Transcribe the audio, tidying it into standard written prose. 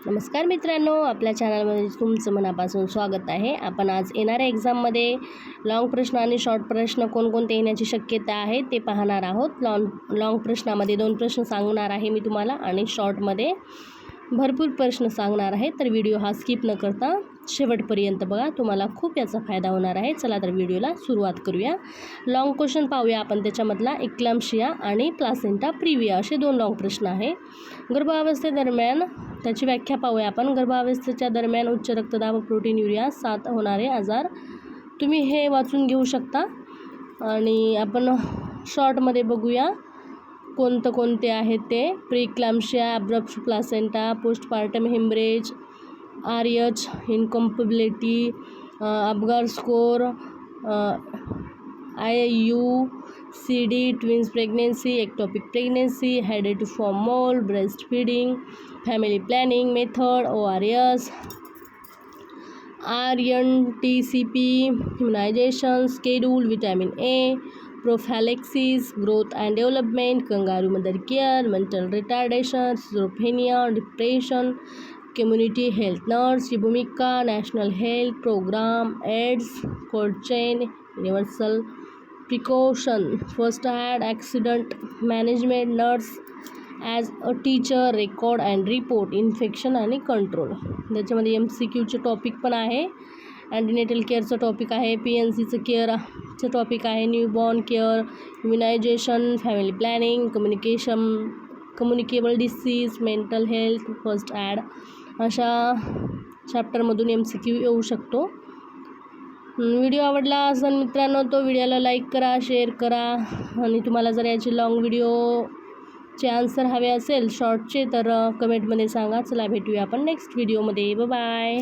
नमस्कार मित्रांनो, आपल्या चॅनलमध्ये तुमचं मनापासून स्वागत आहे। आपण आज येणाऱ्या एक्झाममध्ये लॉंग प्रश्न आणि शॉर्ट प्रश्न कोणकोणते येण्याची शक्यता आहे ते पाहणार आहोत। लॉंग प्रश्नामध्ये 2 प्रश्न सांगणार आहे मी तुम्हाला आणि शॉर्टमध्ये भरपूर प्रश्न सांगणार आहे। तर व्हिडिओ हा स्किप न करता शेवटपर्यंत बघा, तुम्हाला खूप याचा फायदा होणार आहे। चला तर व्हिडिओला सुरुवात करूया। लॉंग क्वेश्चन पाहूया आपण। त्याच्यामधला एक्लॅम्पशिया आणि प्लासेंटा प्रिविया असे 2 लॉंग प्रश्न आहे। गर्भावस्थेदरम्यान त्याची व्याख्या पाहूया आपण। गर्भावस्थेच्या दरम्यान उच्च रक्तदाब, प्रोटीनयुरिया साथ होणारे आजार तुम्ही हे वाचून घेऊ शकता। आणि आपण शॉर्टमध्ये बघूया कोणते आहेत ते। Preeclampsia, abrupt placenta, postpartum haemorrhage, RH incompatibility, Apgar score, IUCD, twins pregnancy, ectopic pregnancy, hydatidiform mole, breast feeding, family planning method, ORS, RNTCP, immunisation schedule, vitamin A, prophylaxis, growth and development, kangaroo mother care, mental retardation, schizophrenia, depression, community health नर्सची भूमिका, national health programme, AIDS, cold chain, universal precaution, first aid, accident management, nurse as a teacher, record and report, infection आणि control. त्याच्यामध्ये MCQचे topic पण आहे। Antenatal केअरचं topic आहे, PNCचं केअरचं टॉपिक आहे, newborn care, immunization, family planning, communicable disease, mental health, first aid अशा चॅप्टरमधून MCQ येऊ शकतो। व्हिडिओ आवडला असेल मित्रांनो तो व्हिडिओला लाईक करा, शेअर करा आणि तुम्हाला जर याचे लॉंग व्हिडिओचे आन्सर हवे असेल शॉर्टचे तर कमेंटमध्ये सांगा। चला भेटूया आपण नेक्स्ट व्हिडिओमध्ये। Bye bye.